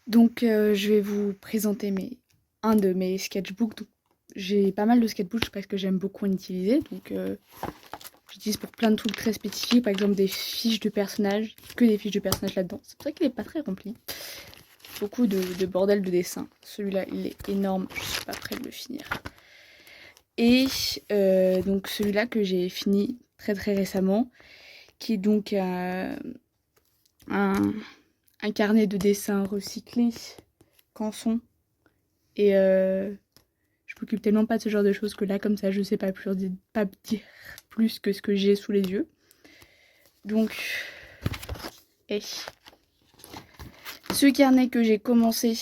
Donc je vais vous présenter un de mes sketchbooks. Donc, j'ai pas mal de sketchbooks parce que j'aime beaucoup en utiliser. Donc j'utilise pour plein de trucs très spécifiques, par exemple des fiches de personnages, que des fiches de personnages là-dedans. C'est pour ça qu'il est pas très rempli. Beaucoup de bordel de dessin. Celui-là, il est énorme, je suis pas près de le finir. Et donc celui-là que j'ai fini très très récemment, qui est donc un carnet de dessins recyclés, canson. Et je m'occupe tellement pas de ce genre de choses que là, comme ça, je sais pas dire plus que ce que j'ai sous les yeux. Donc, et ce carnet que j'ai commencé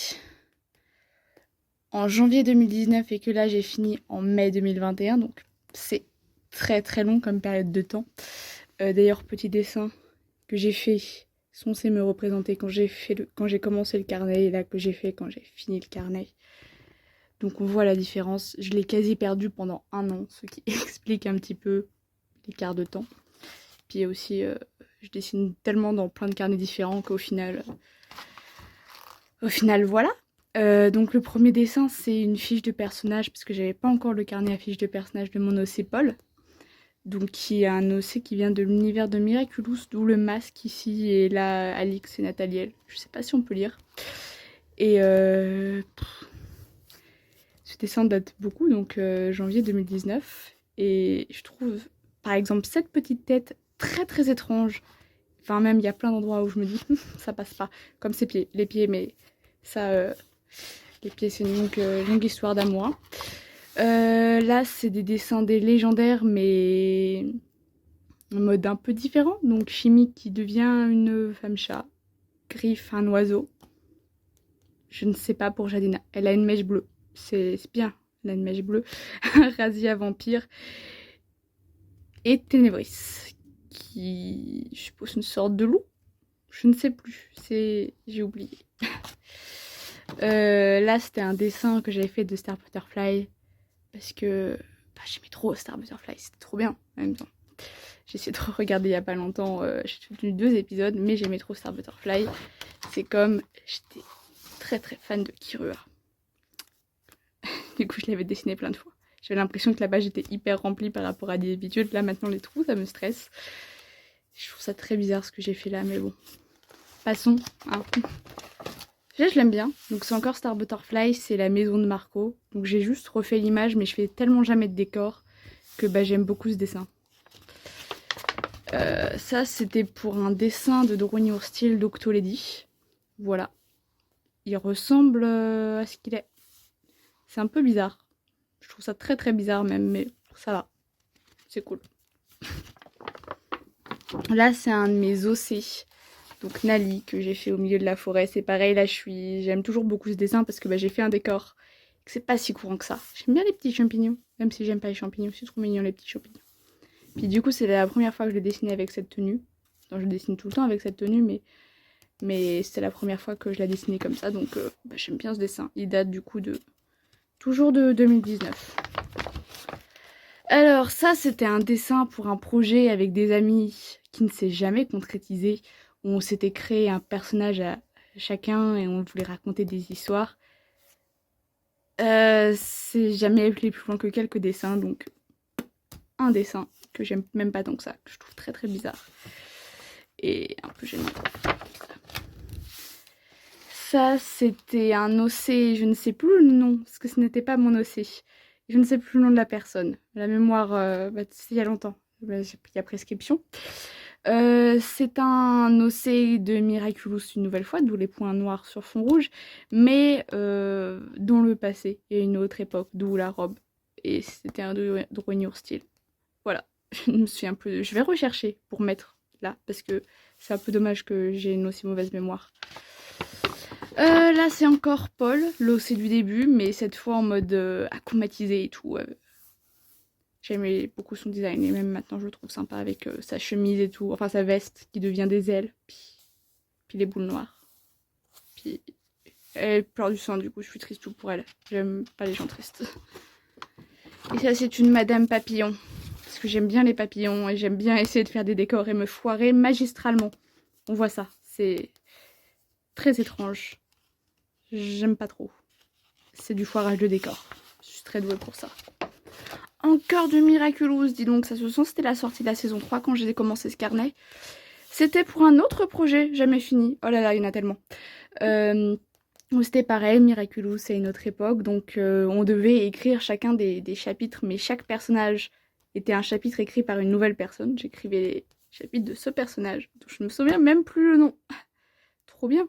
en janvier 2019 et que là, j'ai fini en mai 2021. Donc, c'est très très long comme période de temps. D'ailleurs, petit dessin que j'ai fait, censé me représenter quand j'ai commencé le carnet et là que j'ai fait quand j'ai fini le carnet. Donc on voit la différence. Je l'ai quasi perdu pendant 1 an, ce qui explique un petit peu l'écart de temps. Puis aussi, je dessine tellement dans plein de carnets différents qu'au final, voilà. Donc le premier dessin, c'est une fiche de personnage, parce que j'avais pas encore le carnet à fiche de personnage de mon OC Paul. Donc qui est un OC qui vient de l'univers de Miraculous, d'où le masque ici, et là Alix et Nathaliel. Je sais pas si on peut lire. Et ce dessin date beaucoup, donc janvier 2019. Et je trouve, par exemple, cette petite tête très très étrange. Enfin, même, il y a plein d'endroits où je me dis, ça passe pas. Comme ses pieds. Les pieds, mais ça, les pieds, c'est une longue histoire d'amour. Hein. Là, c'est des dessins des légendaires, mais en mode un peu différent. Donc, Chimique qui devient une femme-chat. Griffe, un oiseau. Je ne sais pas pour Jadina. Elle a une mèche bleue. C'est bien, elle a une mèche bleue. Razia vampire. Et Ténébris, qui, je suppose, une sorte de loup. Je ne sais plus, j'ai oublié. Là, c'était un dessin que j'avais fait de Star Butterfly, parce que j'aimais trop Star Butterfly, c'était trop bien en même temps. J'ai essayé de regarder il y a pas longtemps, j'ai tenu 2 épisodes, mais j'aimais trop Star Butterfly. C'est comme, j'étais très très fan de Kirua. Du coup, je l'avais dessiné plein de fois. J'avais l'impression que la page était hyper remplie par rapport à des habitudes. Là, maintenant, les trous, ça me stresse. Je trouve ça très bizarre ce que j'ai fait là, mais bon. Passons. Hein. Déjà, je l'aime bien. Donc, c'est encore Star Butterfly, c'est la maison de Marco. Donc, j'ai juste refait l'image, mais je fais tellement jamais de décor que j'aime beaucoup ce dessin. Ça, c'était pour un dessin de Drawing Your Style d'Octolady. Voilà. Il ressemble à ce qu'il est. C'est un peu bizarre. Je trouve ça très très bizarre même, mais ça va. C'est cool. Là, c'est un de mes OC. Donc Nali, que j'ai fait au milieu de la forêt. C'est pareil, là, j'aime toujours beaucoup ce dessin parce que j'ai fait un décor. C'est pas si courant que ça. J'aime bien les petits champignons. Même si j'aime pas les champignons, c'est trop mignon les petits champignons. Puis du coup, c'est la première fois que je l'ai dessiné avec cette tenue. Non, je dessine tout le temps avec cette tenue, mais c'était la première fois que je la dessinais comme ça. Donc j'aime bien ce dessin. Il date du coup toujours de 2019. Alors ça, c'était un dessin pour un projet avec des amis qui ne s'est jamais concrétisé. On s'était créé un personnage à chacun et on voulait raconter des histoires. C'est jamais allé plus loin que quelques dessins, donc un dessin que j'aime même pas tant que ça, que je trouve très très bizarre. Et un peu gênant. Ça, c'était un OC, je ne sais plus le nom, parce que ce n'était pas mon OC. Je ne sais plus le nom de la personne. La mémoire, c'est il y a longtemps. Il y a prescription. C'est un OC de Miraculous une nouvelle fois, d'où les points noirs sur fond rouge, mais dans le passé, il y a une autre époque, d'où la robe. Et c'était un Drawing Your Style. Voilà, je me souviens plus. Je vais rechercher pour mettre là, parce que c'est un peu dommage que j'ai une aussi mauvaise mémoire. Là, c'est encore Paul, l'OC du début, mais cette fois en mode aquamatisé et tout. J'aimais beaucoup son design et même maintenant je le trouve sympa avec sa chemise et tout, enfin sa veste qui devient des ailes, puis les boules noires. Puis elle pleure du sang, du coup je suis triste tout pour elle. J'aime pas les gens tristes. Et ça, c'est une Madame Papillon, parce que j'aime bien les papillons et j'aime bien essayer de faire des décors et me foirer magistralement. On voit ça, c'est très étrange. J'aime pas trop. C'est du foirage de décor. Je suis très douée pour ça. Encore du Miraculous, dis donc, ça se sent, c'était la sortie de la saison 3 quand j'ai commencé ce carnet. C'était pour un autre projet, jamais fini. Oh là là, il y en a tellement. C'était pareil, Miraculous, c'est une autre époque, donc on devait écrire chacun des chapitres, mais chaque personnage était un chapitre écrit par une nouvelle personne. J'écrivais les chapitres de ce personnage, dont je me souviens même plus le nom. Trop bien.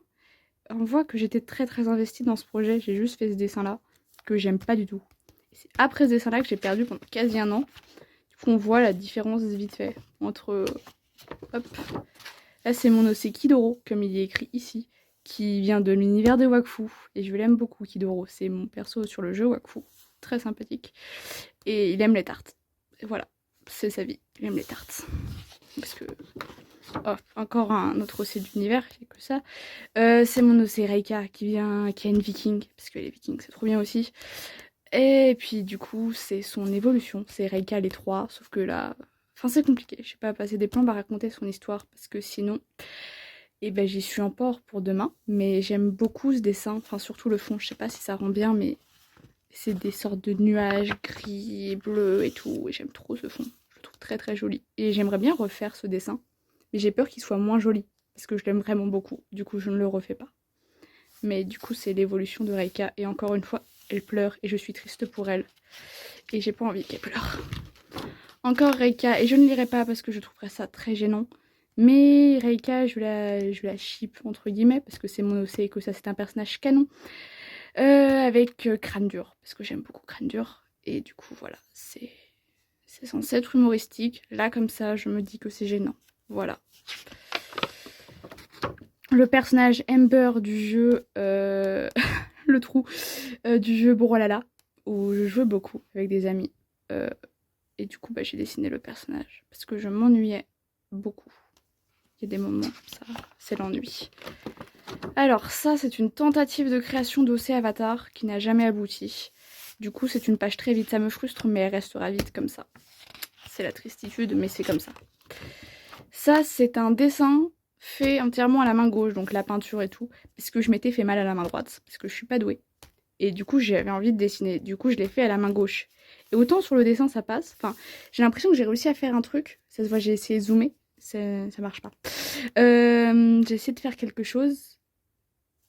On voit que j'étais très très investie dans ce projet, j'ai juste fait ce dessin-là, que j'aime pas du tout. C'est après ce dessin-là que j'ai perdu pendant quasi un an. Du coup, on voit la différence vite fait entre... Hop. Là, c'est mon OC Kidoro, comme il est écrit ici, qui vient de l'univers de Wakfu. Et je l'aime beaucoup, Kidoro. C'est mon perso sur le jeu Wakfu. Très sympathique. Et il aime les tartes. Et voilà, c'est sa vie. Il aime les tartes. Parce que... Oh, encore un autre OC d'univers, il n'y a que ça. C'est mon OC Reika, qui a une viking. Parce que les vikings, c'est trop bien aussi. Et puis du coup, c'est son évolution, c'est Reika les 3, sauf que là, enfin c'est compliqué, je sais pas passer des plans à raconter son histoire, parce que sinon, eh ben j'y suis en port pour demain, mais j'aime beaucoup ce dessin, enfin surtout le fond, je sais pas si ça rend bien, mais c'est des sortes de nuages gris et bleus et tout, et j'aime trop ce fond, je le trouve très très joli, et j'aimerais bien refaire ce dessin, mais j'ai peur qu'il soit moins joli, parce que je l'aime vraiment beaucoup, du coup je ne le refais pas. Mais du coup c'est l'évolution de Reika, et encore une fois, elle pleure et je suis triste pour elle. Et j'ai pas envie qu'elle pleure. Encore Reika, et je ne lirai pas parce que je trouverais ça très gênant. Mais Reika, je la ship entre guillemets, parce que c'est mon OC et que ça c'est un personnage canon. Avec Crâne Dur, parce que j'aime beaucoup Crâne Dur. Et du coup voilà, c'est censé être humoristique. Là comme ça, je me dis que c'est gênant. Voilà. Le personnage Ember du jeu... le trou du jeu Borolala, où je jouais beaucoup avec des amis. Et du coup, j'ai dessiné le personnage parce que je m'ennuyais beaucoup. Il y a des moments comme ça, c'est l'ennui. Alors ça, c'est une tentative de création d'OC Avatar qui n'a jamais abouti. Du coup, c'est une page très vite, ça me frustre, mais elle restera vite comme ça. C'est la tristitude, mais c'est comme ça. Ça, c'est un dessin fait entièrement à la main gauche, donc la peinture et tout, parce que je m'étais fait mal à la main droite, parce que je suis pas douée. Et du coup, j'avais envie de dessiner. Du coup, je l'ai fait à la main gauche. Et autant sur le dessin, ça passe. Enfin, j'ai l'impression que j'ai réussi à faire un truc. Ça se voit, j'ai essayé de zoomer. Ça marche pas. J'ai essayé de faire quelque chose.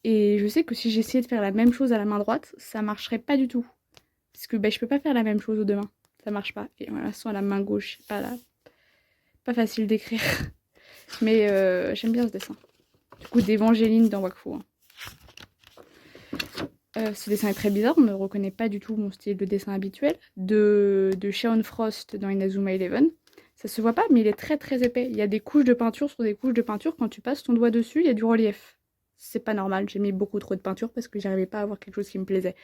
Et je sais que si j'essayais de faire la même chose à la main droite, ça marcherait pas du tout. Parce que je peux pas faire la même chose aux deux mains. Ça marche pas. Et voilà, soit à la main gauche, pas facile d'écrire. Mais j'aime bien ce dessin. Du coup, d'Evangeline dans Wakfu. Hein. Ce dessin est très bizarre, on ne reconnaît pas du tout mon style de dessin habituel. De Shaun Frost dans Inazuma Eleven. Ça se voit pas, mais il est très très épais. Il y a des couches de peinture sur des couches de peinture. Quand tu passes ton doigt dessus, il y a du relief. C'est pas normal, j'ai mis beaucoup trop de peinture parce que j'arrivais pas à avoir quelque chose qui me plaisait.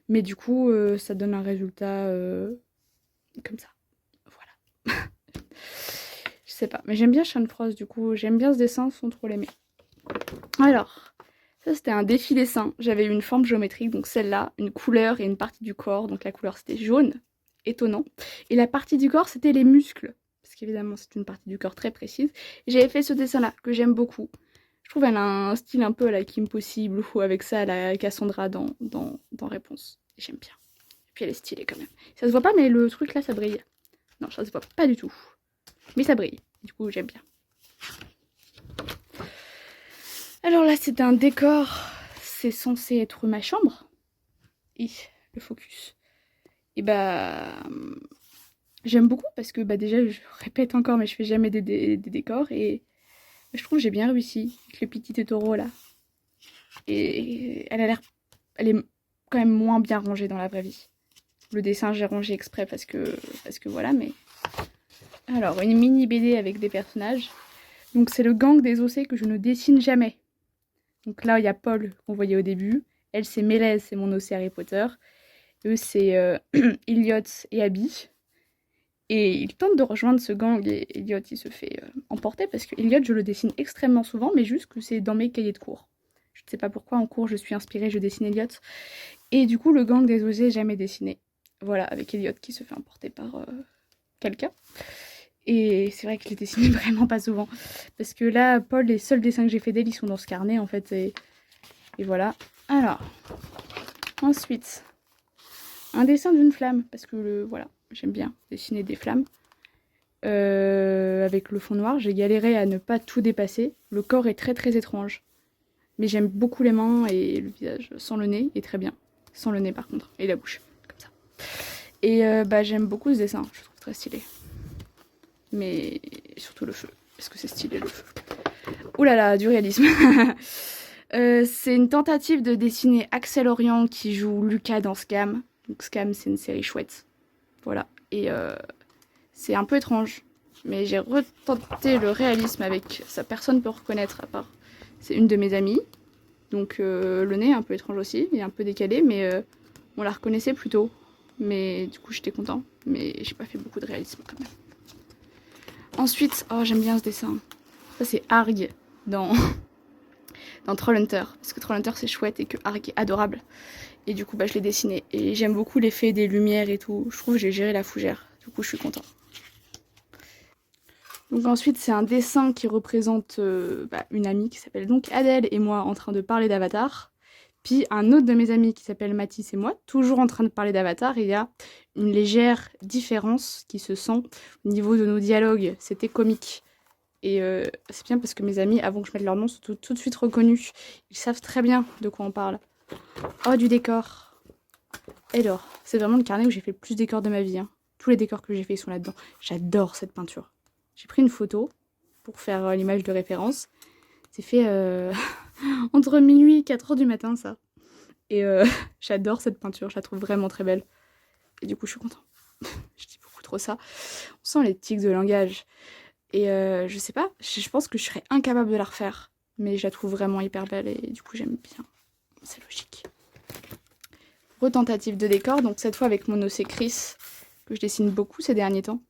Mais du coup, ça donne un résultat comme ça. Voilà. Je sais pas, mais j'aime bien Shaun Frost, du coup, j'aime bien ce dessin sans trop l'aimer. Alors... ça, c'était un défi dessin. J'avais une forme géométrique, donc celle-là, une couleur et une partie du corps. Donc la couleur, c'était jaune, étonnant. Et la partie du corps, c'était les muscles. Parce qu'évidemment, c'est une partie du corps très précise. Et j'avais fait ce dessin-là, que j'aime beaucoup. Je trouve qu'elle a un style un peu à la Kim Possible, ou avec ça, à la Cassandra dans Réponse. J'aime bien. Et puis elle est stylée quand même. Ça se voit pas, mais le truc là, ça brille. Non, ça se voit pas du tout. Mais ça brille. Du coup, j'aime bien. Alors là, c'est un décor, c'est censé être ma chambre. Et le focus. Et j'aime beaucoup parce que déjà, je répète encore, mais je fais jamais des décors. Et je trouve que j'ai bien réussi avec le petit Totoro là. Et elle est quand même moins bien rangée dans la vraie vie. Le dessin, j'ai rangé exprès parce que voilà, mais... Alors, une mini BD avec des personnages. Donc c'est le gang des OC que je ne dessine jamais. Donc là, il y a Paul qu'on voyait au début. Elle, c'est Mélèze, c'est mon OC Harry Potter. Eux, c'est Elliot et Abby. Et ils tentent de rejoindre ce gang et Elliot, il se fait emporter parce que Elliot, je le dessine extrêmement souvent, mais juste que c'est dans mes cahiers de cours. Je ne sais pas pourquoi, en cours, je suis inspirée, je dessine Elliot. Et du coup, le gang des OC, jamais dessiné. Voilà, avec Elliot qui se fait emporter par quelqu'un. Et c'est vrai que je les dessine vraiment pas souvent. Parce que là, Paul, les seuls dessins que j'ai fait d'elle, ils sont dans ce carnet, en fait. Et voilà. Alors, ensuite, un dessin d'une flamme, parce que voilà, j'aime bien dessiner des flammes. Avec le fond noir, j'ai galéré à ne pas tout dépasser. Le corps est très très étrange. Mais j'aime beaucoup les mains et le visage sans le nez est très bien. Sans le nez par contre, et la bouche, comme ça. Et j'aime beaucoup ce dessin, je trouve très stylé. Mais surtout le feu, parce que c'est stylé le feu. Ouh là là, du réalisme. C'est une tentative de dessiner Axel Orion qui joue Lucas dans Scam. Donc Scam, c'est une série chouette. Voilà. Et c'est un peu étrange. Mais j'ai retenté le réalisme avec ça. Personne peut reconnaître à part. C'est une de mes amies. Donc le nez est un peu étrange aussi. Il est un peu décalé, mais on la reconnaissait plutôt. Mais du coup, j'étais content. Mais j'ai pas fait beaucoup de réalisme quand même. Ensuite, oh, j'aime bien ce dessin. Ça, c'est Arg dans Trollhunter. Parce que Trollhunter, c'est chouette et que Arg est adorable. Et du coup, je l'ai dessiné. Et j'aime beaucoup l'effet des lumières et tout. Je trouve que j'ai géré la fougère. Du coup, je suis contente. Donc ensuite, c'est un dessin qui représente une amie qui s'appelle donc Adèle et moi en train de parler d'Avatar. Puis un autre de mes amis qui s'appelle Mathis et moi, toujours en train de parler d'Avatar. Et il y a une légère différence qui se sent au niveau de nos dialogues. C'était comique. Et c'est bien parce que mes amis, avant que je mette leur nom, sont tout de suite reconnus. Ils savent très bien de quoi on parle. Oh, du décor. Alors, c'est vraiment le carnet où j'ai fait le plus de décors de ma vie. Hein. Tous les décors que j'ai fait sont là-dedans. J'adore cette peinture. J'ai pris une photo pour faire l'image de référence. C'est fait entre minuit et 4h du matin, ça. Et j'adore cette peinture, je la trouve vraiment très belle. Et du coup, je suis contente. Je dis beaucoup trop ça. On sent les tics de langage. Et je sais pas, je pense que je serais incapable de la refaire. Mais je la trouve vraiment hyper belle et du coup, j'aime bien. C'est logique. Retentative de décor, donc cette fois avec mon OC Chris, que je dessine beaucoup ces derniers temps.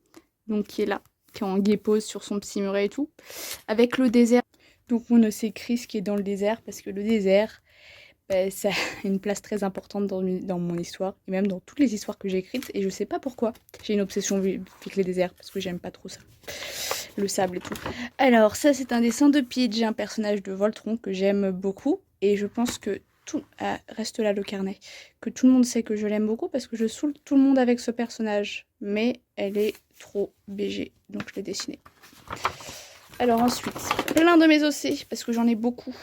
Donc qui est là, qui est en guépose sur son petit muret et tout. Avec le désert. Donc mon OC Chris qui est dans le désert, parce que le désert, ça a une place très importante dans mon histoire, et même dans toutes les histoires que j'ai écrites, et je sais pas pourquoi. J'ai une obsession avec les déserts, parce que j'aime pas trop ça. Le sable et tout. Alors ça c'est un dessin de Pidge, un personnage de Voltron que j'aime beaucoup, et je pense que reste là le carnet, que tout le monde sait que je l'aime beaucoup, parce que je saoule tout le monde avec ce personnage, mais elle est trop BG, donc je l'ai dessinée. Alors ensuite, plein de mes OC, parce que j'en ai beaucoup,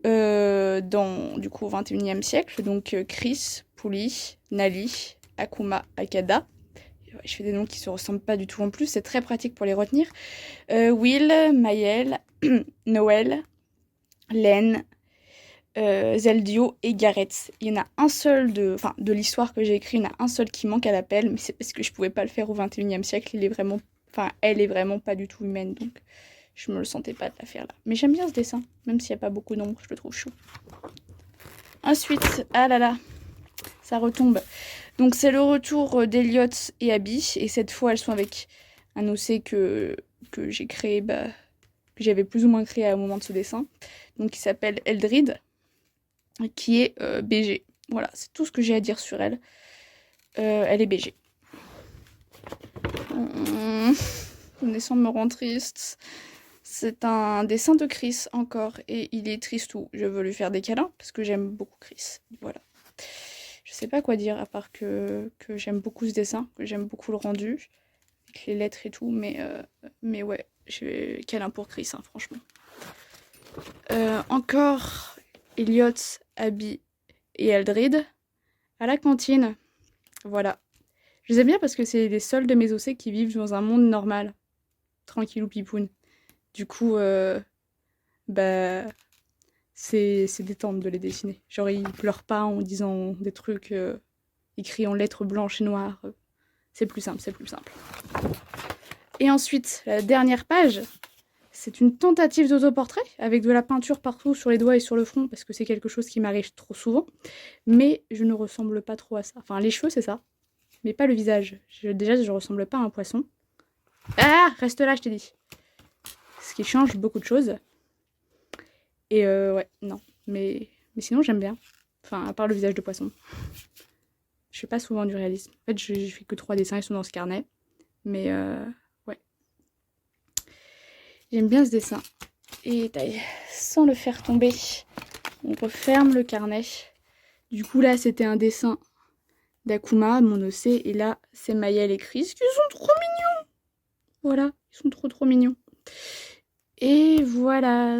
dans du coup au 21e siècle, donc Chris, Pouli, Nali, Akuma, Akada. Je fais des noms qui se ressemblent pas du tout en plus, c'est très pratique pour les retenir. Will, Maël, Noël, Len, Zeldio et Gareth. Il y en a un seul de l'histoire que j'ai écrit, il y en a un seul qui manque à l'appel, mais c'est parce que je pouvais pas le faire au 21e siècle, elle est vraiment pas du tout humaine, donc je me le sentais pas de la faire là. Mais j'aime bien ce dessin, même s'il n'y a pas beaucoup d'ombre, je le trouve chou. Ensuite, ah là là, ça retombe. Donc c'est le retour d'Eliot et Abby, et cette fois elles sont avec un OC que j'ai créé, que j'avais plus ou moins créé au moment de ce dessin, donc qui s'appelle Eldrid, qui est BG. Voilà, c'est tout ce que j'ai à dire sur elle. Elle est BG. Le dessin me rend triste. C'est un dessin de Chris encore, et il est tristou. Je veux lui faire des câlins, parce que j'aime beaucoup Chris. Voilà. Je sais pas quoi dire, à part que j'aime beaucoup ce dessin, que j'aime beaucoup le rendu, avec les lettres et tout, mais ouais, j'ai câlin pour Chris, hein, franchement. Encore Elliot, Abby et Eldrid à la cantine. Voilà. Je les aime bien parce que c'est les seuls de mes OC qui vivent dans un monde normal. Tranquillou pipoun. Du coup, c'est détente de les dessiner. Genre, ils pleurent pas en disant des trucs écrits en lettres blanches et noires. C'est plus simple, c'est plus simple. Et ensuite, la dernière page, c'est une tentative d'autoportrait avec de la peinture partout sur les doigts et sur le front parce que c'est quelque chose qui m'arrive trop souvent. Mais je ne ressemble pas trop à ça. Enfin, les cheveux, c'est ça. Mais pas le visage. Déjà, je ressemble pas à un poisson. Ah, reste là, je t'ai dit. Ce qui change beaucoup de choses. Et ouais, non. Mais sinon, j'aime bien. Enfin, à part le visage de poisson. Je fais pas souvent du réalisme. En fait, j'ai fait que 3 dessins, ils sont dans ce carnet. Mais ouais. J'aime bien ce dessin. Et sans le faire tomber, On referme le carnet. Du coup, là, c'était un dessin d'Akuma, mon Océ. Et là, c'est Maëlle et Chris qui sont trop mignons. Voilà, ils sont trop mignons. Et voilà.